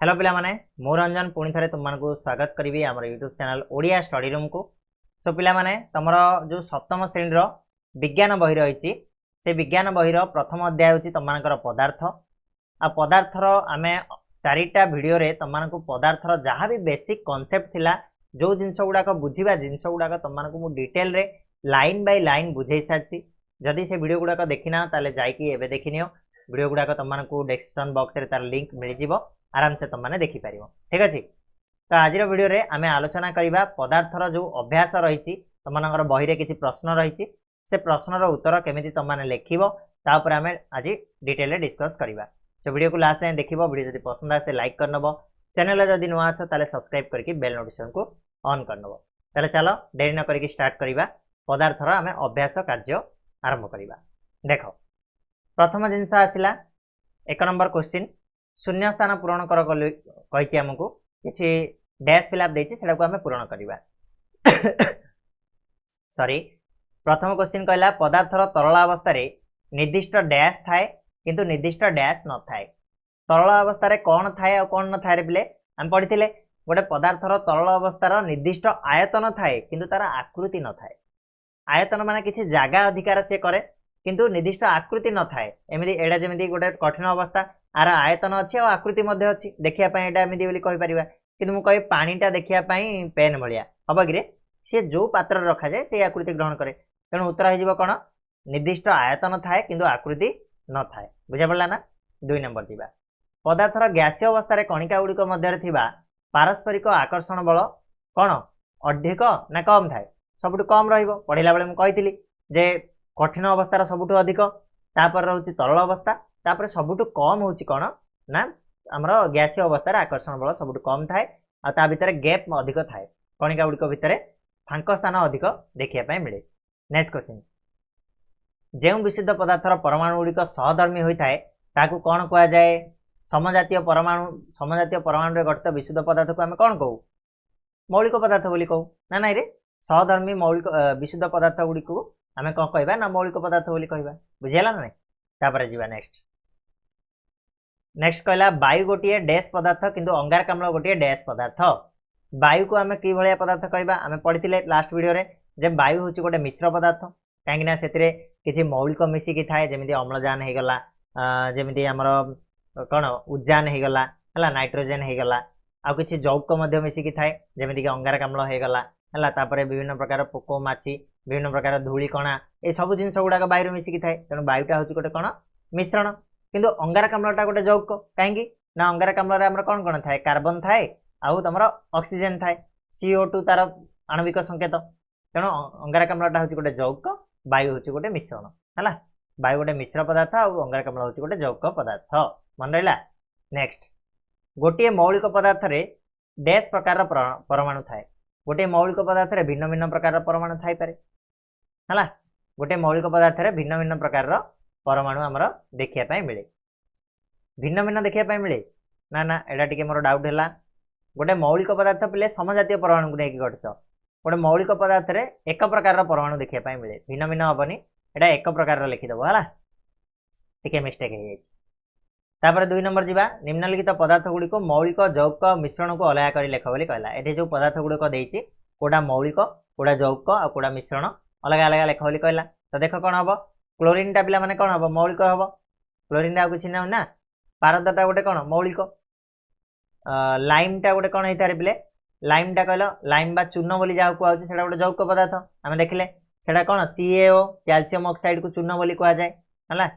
Hello पिला माने मु रंजन पुणी थे तुम स्वागत करी आम YouTube channel Odia study room को। सो पिला माने तुमर जो सप्तम श्रेणी विज्ञान बही रही से विज्ञान बही प्रथम अध्याय हूँ तुम पदार्थ आ पदार्थर आम चारिटा भिडियो रे तुम पदार्थर जहाँ भी बेसिक कॉन्सेप्ट थिला जो जिनस गुड़ाक बुझा जिनस गुड़ाक तुम डिटेल रे लाइन बाय लाइन बुझे सारी। जदि से वीडियो गुड़ाक देखना ताले जाइए एवं देखनी वीडियो गुड़ाक तुमको डिस्क्रिप्शन बॉक्स रे तार लिंक मिल जिवो आराम से तुम देखी पार। ठीक अच्छे तो आज वीडियो रे आम आलोचना करवा पदार्थर जो अभ्यास रही तुम बही रे किसी प्रश्न रही से प्रश्नर उत्तर केमी तुमने लिख तापर आम आज डिटेल डिस्कस करवा। तो वीडियो को लास्ट जाए देखो वीडियो जब पसंद आसे लाइक करनब चैनल जदि नुआ अच्छ ताले सब्सक्राइब करके बेल नोटिफिकेशन को ऑन करनब। ताले चलो देरी न करके स्टार्ट करवा पदार्थर आम अभ्यास कार्य आरंभ करवा। देख प्रथम जिनस आसला 1 नंबर क्वेश्चन शून्य स्थान पूरण कर कही आमको किसी डैश फिलअप देती से आम पूरण करवा। सॉरी प्रथम क्वेश्चन कहला पदार्थर तरल अवस्था निर्दिष्ट डैश थाए किंतु निर्दिष्ट डैश न थाए। तरल अवस्था कौन थाए और कौन न थाए रे पिले आम पढ़ी गोटे पदार्थर तरल अवस्थार निर्दिष्ट आयतन थाए किंतु तार आकृति न थाए। आयतन माने किसी जगह अधिकार से करे किंतु निर्दिष्ट आकृति न थाए। एमती एडा जमी गोटे कठिन अवस्था आर आयतन अच्छी और आकृति अच्छी देखापी एमती बोली कहीपर कि मुझे पानीटा देखापी पेन भाया हम कि सी जो पात्र रखा जाए से आकृति ग्रहण करे तेणु उत्तर हो कौन निर्दिष्ट आयतन थाए किंतु आकृति न थाए। बुझा पड़ा ना। 2 नंबर दिबा पदार्थर गैसीय अवस्था कणिका गुड़िक मध्य पारस्परिक आकर्षण बल कौन अधिक ना कम थाए सबुठ कम रहिबो। पढ़िला बेले मुझे जे कठिन अवस्थार सबुठ अधिक तापर रोचे तरल अवस्था तापर सबुठ कम होची कौन ना आमर गैसीय अवस्था आकर्षण बल सबुठ कम थाए आ भितर गैप अधिक थाए कणिका गुड़िक भितर फांक स्थान अधिक देखा मिले। नेक्स्ट क्वेश्चन जो विशुद्ध पदार्थर परमाणु गुड़िक सहधर्मी होता है ताकू कौन कह जाए समजातीय परमाणु रे गठित विशुद्ध पदार्थ को आम कौन कहू मौलिक पदार्थ बोली कहू ना नाई रे सहधर्मी मौलिक विशुद्ध पदार्थ गुड़ी को आम कौन कहवा ना मौलिक पदार्थ बोली कहवा। बुझीगला ना। तापर जीवा नेक्स्ट कहला वायु गोटे डैश पदार्थ किंतु अंगारकाम्ल गोटे डैश पदार्थ। वायु को आम कि भाया पदार्थ कहवा आम पढ़ी लास्ट वीडियो रे जे वायु हूँ गोटे मिश्र पदार्थ कहीं से किसी मौलिक मिसिकी थाए जमी अम्लजान हो गला जमी आमर कौन उजान हो गला है नाइट्रोजेन हो गला आ किसी जौक मिसिकी थाए जमीक अंगारकाम्ल हो गला है विभिन्न प्रकार पोक माछी विभिन्न प्रकार धूलिकणा ये सब जिन गुड़ाक वायु मिसिकी थाए तेणु वायुटा हूँ गोटे कौन मिश्रण किंतु अंगारकाम्लटा गोटे जौक कहीं ना अंगारकाम्ल आमर कौन कौन थाए कार्बन थाए आउ तुम ऑक्सीजन थाए CO2 तार आणविक संकेत तेणु अंगारकाम्लटा हूँ गोटे जौक वायु हूँ गोटे मिश्रण है वायु गोटे मिश्र पदार्थ और अंगारकाम्ल हूँ गोटे जौक पदार्थ मन रहा। नेक्स्ट गोटे मौलिक पदार्थ रे डैश प्रकार परमाणु थाए गोटे मौलिक पदार्थ रे भिन्न भिन्न प्रकार परमाणु थाई पारे है गोटे मौलिक पदार्थ रे भिन्न भिन्न प्रकार परमाणु आमर देखा मिले भिन्न भिन्न देखा मिले ना ना एटा टिके मोर डाउट है गोटे मौलिक पदार्थ पिले समजातीय परमाणु को लेकिन गठित गोटे मौलिक पदार्थ रे एक प्रकार परमाणु देखा मिले भिन्न भिन्न हेनी एटा एक प्रकार लिखिदेव है टिके मिस्टेक हो जाए। 2 नंबर जीवा निम्नलिखित पदार्थ गुड़िक मौलिक जौक मिश्रण को अलग कर लेख बोली कहला ये जो पदार्थ गुड़िक देती कोड़ा मौलिक कोड़ा जौक आ कोड़ा मिश्रण अलग अलग लेख बोली कहला। तो देख कौन हम क्लोरीन टा पिला माने कौन हम मौलिक हम क्लोरीन टा किसी ना पारदटा गोटे कौन मौलिक लाइम टा गोटे कौन होता है पिले लाइम टा कहल लाइम बा चूर्ण बोली जहाँ कहूँ से गोटे जौक पदार्थ आम देखले से कौन CaO कैल्शियम ऑक्साइड को चूर्ण बोली कह जाए है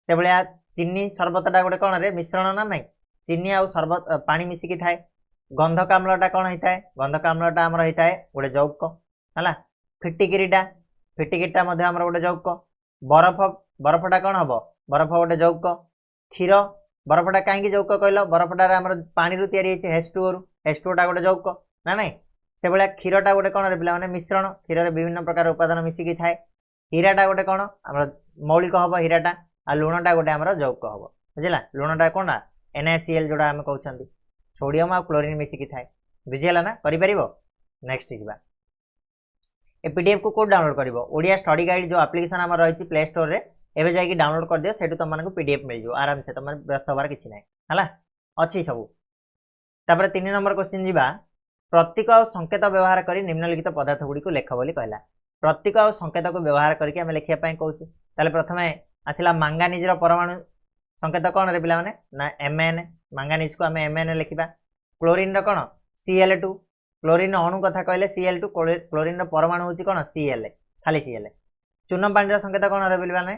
से भाया चीनी शरबतटा गोटे कौन रे मिश्रण ना नहीं चीनी आउ शरबत पानी मिसिकी थाए। गंधक आम्लटा कौन होता है गंधक आम्लटा आमर होता है गोटे जौक है फिटिकिरीटा आमर गोटे जौक बरफटा कौन हम बरफ गोटे जौक क्षीर बरफटा कहीं जौक कहल बरफटार आमर पानी रू या H2O गोटे जौक ना नहीं से भाया क्षीरटा गोटे कौन पे मैंने मिश्रण क्षीर में विभिन्न प्रकार उपादान मिसिकी थाए। हीराटा गोटे कौन आम मौलिक हम हीराटा आ लुणटा गोटे आमर जौक हम बुझला लुणटा कौन NaCl जोड़ा आम कहते सोडियम आ क्लोरीन मिसिकी थाए। बुझीगला ना कर। नेक्स्ट जीवा ए PDF को कोड डाउनलोड कर ओडिया स्टडी गाइड जो एप्लिकेशन आम रही प्ले स्टोर रे एबे जाके डाउनलोड कर दियो सेठू तुमको PDF मिल जाओ आराम से तुम व्यस्त हबार किसी ना है अच्छी सब तापर 3 नंबर क्वेश्चन जीवा प्रतीक और संकेत व्यवहार करी निम्नलिखित पदार्थ गुडी को लेख बोली कहला प्रतीक और संकेत को व्यवहार करके आमे लेखिया पई कहूची ताले प्रथमे आसिला मांगानीज रो परमाणु संकेत कोन रे पिला माने ना Mn मांगानीज को आमे Mn लिखिबा क्लोरीन रो कोन Cl2 क्लोरीन अणु कथा कहले Cl2 क्लोरीन रो परमाणु होची कोन Cl खाली Cl चूर्ण पानी रो संकेत कोन रे पिला माने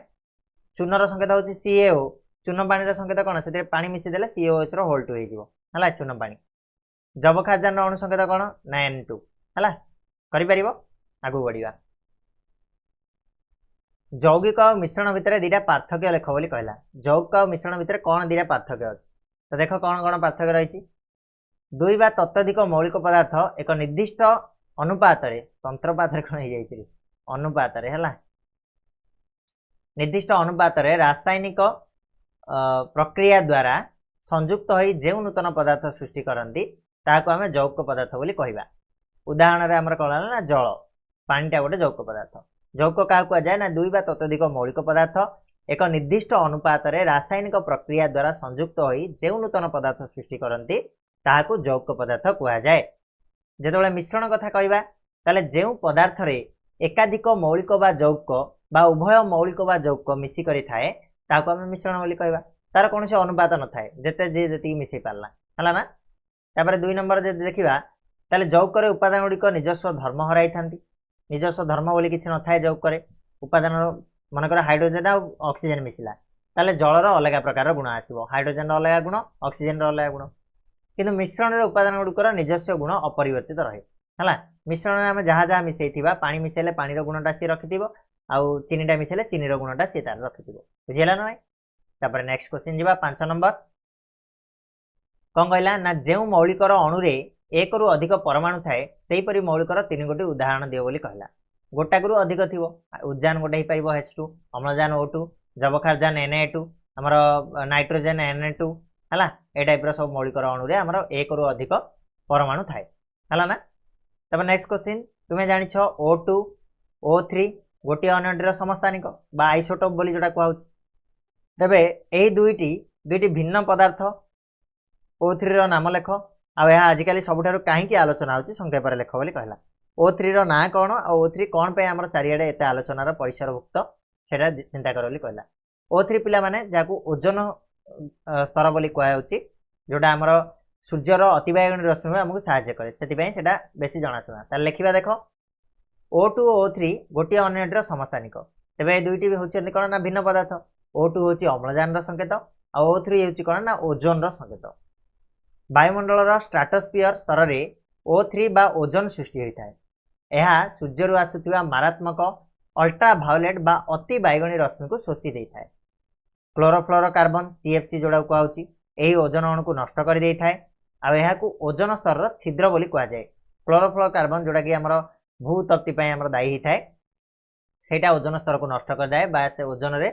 चूर्ण रो संकेत होची CaO चूर्ण पानी रो संकेत कोन सेते पानी मिसी देले COH रो होल 2 हे जीवो हला चूर्ण पानी जबखारजान रो अणु संकेत कोन ना N2 हला करि परिबो आगु बढ़िया यौगिक और मिश्रण भितर दीटा पार्थक्य लेख बोली कहला यौगिक और मिश्रण भितर कौन दीटा पार्थक्य अछि तो देखो कौन कौन पार्थक्य रही दुई बा तत्वधिक मौलिक पदार्थ एक निर्दिष्ट अनुपात रे तंत्रपात रे कोन हे जाई अनुपात रे हला निर्दिष्ट अनुपात रे रासायनिक प्रक्रिया द्वारा संयुक्त होई जे नूतन पदार्थ सृष्टि करंती ताको हमें यौगिक पदार्थ बोली कहबा उदाहरण रे हमर कहला ना जल पानीटा गोटे यौगिक पदार्थ यौगिक क्या कह जाए ना दुई बा ततोधिक मौलिक पदार्थ एक निर्दिष्ट अनुपात रे रासायनिक प्रक्रिया द्वारा संयुक्त होई जे नूतन पदार्थ सृष्टि करंती ताहाकू यौगिक पदार्थ कह जाए जेतबेले मिश्रण कथा कहबा ताले जे पदार्थ रे एकाधिक मौलिक बा यौगिक बा उभय मौलिक बा यौगिक मिसी करि थाए ताहाकू हम मिश्रण बोली कहबा तार कोनोसी अनुपात न थाए जेते जे जेति मिसै पारला हला ना तापर 2 नंबर जे देखिबा ताले यौगिक रे उपादान गुडी को निजस्व धर्म हराई थांती निजस्व धर्म बोली किछि न थाए यौगिक रे उपादान मनकर हाइड्रोजन आ ऑक्सीजन मिसिला ताले जलर अलग प्रकार गुण आसीबो हाइड्रोजन रो अलग गुण ऑक्सीजन रो अलग गुण किंतु मिश्रण रे उपादान गुडकर निजस्व गुण अपरिवर्तित रहे हला मिश्रण रे हम जहा जहा मिसैथिबा पानी मिसैले पानी रो गुणटा सी रखिथिबो आउ चीनीटा मिसैले चीनी रो गुणटा सी तार रखिथिबो बुझिला नै तापर नेक्स्ट क्वेश्चन जीवा 5 नंबर कोन कहला ना जेउ मौलिकर अणु रे एक रु अधिक परमाणु थाए सेही परि मौलिकर 3 गोटी उदाहरण दियो बोली कहला गोटा गुरु अधिक थिबो उद्यान गोटे ही पाइबो H2 अम्लजान O2 जबखारजान Na2 हमर नाइट्रोजन Na2 हला ए टाइप रो सब मौलिकर अणु रे हमर एक रु अधिक परमाणु थाए हला ना तब नेक्स्ट क्वेश्चन तुमे जानि छ O2 O3 गोटी अन्यटी रो समस्थानिक बा आइसोटोप बोली जोटा कहउछ तबे एही दुईटी भिन्न पदार्थ O3 रो नाम लेख आ यह आजिकली सबुठारु काहींकी आलोचना होची संक्षेप रे लेख बोली कहला O3 रो ना कोन आ O3 कोन पे हमर चारियाडे एते आलोचना रो परिसरभुक्त सेटा चिंता कर बोली कहला O3 पिला माने जाकू ओजोन स्तर बोली कहया होची जोटा हमर सूर्य रो अतिबायगणी रश्मि हमकु सहायता करे सेति पई सेटा बेसी जणासुना त लेखिबा देखो O2 O3 गोटी अन्यटी रो समस्थानिक तबे दुईटी होचंदी कोन ना भिन्न पदार्थ O2 होची अम्लजान रो संकेत आ O3 होची कोन ना ओजोन रो संकेत वायुमंडल स्ट्राटोस्फियर स्तर रे O3 बा ओजोन सृष्टि होता है यह सूर्य आसुवा मारात्मक अल्ट्रा भायोलेट बा अति बैगणी रश्मि को शोषि देता है क्लोरोफ्लोरोकार्बन CFC जोड़ा कहउची एही ओजोन अणु को नष्ट कर देता है आ यह को ओजोन स्तर छिद्र बोली कह जाए क्लोरोफ्लोरोकार्बन जोड़ा कि हमर भूतप्ति पई हमर दायी हिथाय सेटा ओजोन स्तर को नष्ट कर जाए बा से ओजोन रे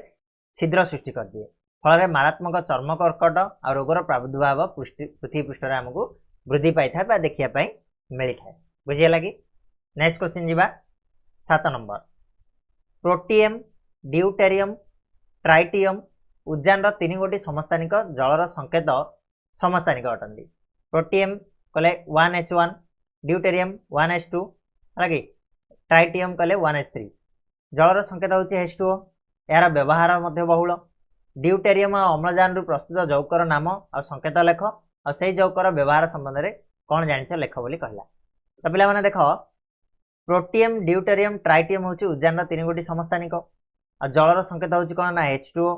छिद्र सृष्टि कर दिए फल मारात्मक चर्म कर्कट और रोगर प्रादुर्भाव पृथ्वी पृष्ठ आमको वृद्धि पाई था देखिया पाई मिली था बुझे लगी नेक्स्ट क्वेश्चन जीवा 7 नंबर प्रोटियम ड्यूटेरियम ट्राइटियम उद्यान 3 गोटी समस्थानिक जलर संकेत समस्थानिक अटंती प्रोटियम कले 1H1 ड्यूटेरियम 1H2 लगी ट्राइटियम कले 1H3 जलर संकेत होची H2O यार व्यवहार मध्य बहुल ड्यूटेरियम और अम्लजान रु प्रस्तुत यौगिकर नाम और संकेत लेख और से यौगिकर व्यवहार संबंध में कौन जानिछ लेख बोली कहला तो पिला माने देखो प्रोटियम ड्यूटेरियम ट्राइटियम होची उद्यान 3 गोटी समस्थानिक और जलर संकेत होची कोन ना H2O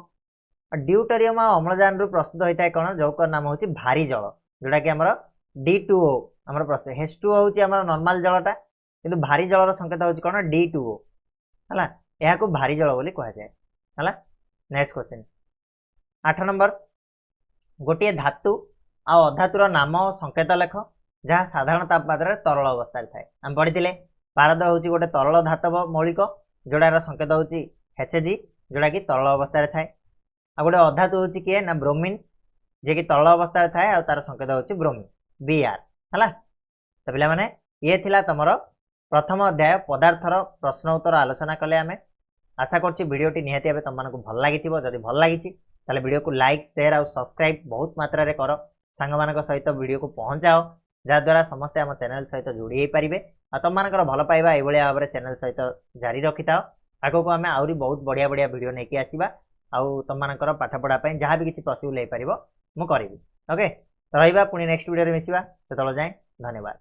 और ड्यूटेरियम और अम्लजान रु प्रस्तुत होता है कोन यौगिकर नाम होची भारी जल जोटा कि हमर D2O हमर प्रस्तुत H2O होची हमर नॉर्मल जलटा किंतु भारी जलर संकेत होची कोन D2O हला यहा को भारी जल बोली कह जाए हला नेक्स्ट क्वेश्चन 8 नंबर गोटे धातु आ अधातुर नाम और संकेत लेख जहाँ साधारण तापमात्रा तरल अवस्था थाए आम पढ़ी पारद हूँ गोटे तरल धातव मौलिक जोड़ार संकेत हूँ Hg जोड़ा कि तरल अवस्था थाए आ गोटे अधातु हूँ किए ना ब्रोमीन जे कि तरल अवस्था थाए आ तार संकेत हूँ ब्रोमीन Br है तो पे मैंने ये थिला तुमर प्रथम अध्याय पदार्थर प्रश्न उत्तर आलोचना कले आमे आशा करछि वीडियोटी निहाती भावे तुम मानकु भल लागिथिबो जदि भल लागिछि ताले वीडियो को लाइक शेयर और सब्सक्राइब बहुत मात्रा रे करो सांग सहित वीडियो को पहुँचाओ जहाद्वारा समस्ते आम चैनल सहित जोड़ी पारे आ तुम मानकर भल पाइबा ये भाव में चैनल सहित जारी रखी था आगक आम आहरी बहुत बढ़िया बढ़िया वीडियो नहीं आसवा आउ तुम मानकर पाठ पढ़ापी जहाँ भी किसी पॉसिबल हो पार मुझे ओके रहा पुणी नेक्स्ट वीडियो मिसवा से जाए धन्यवाद।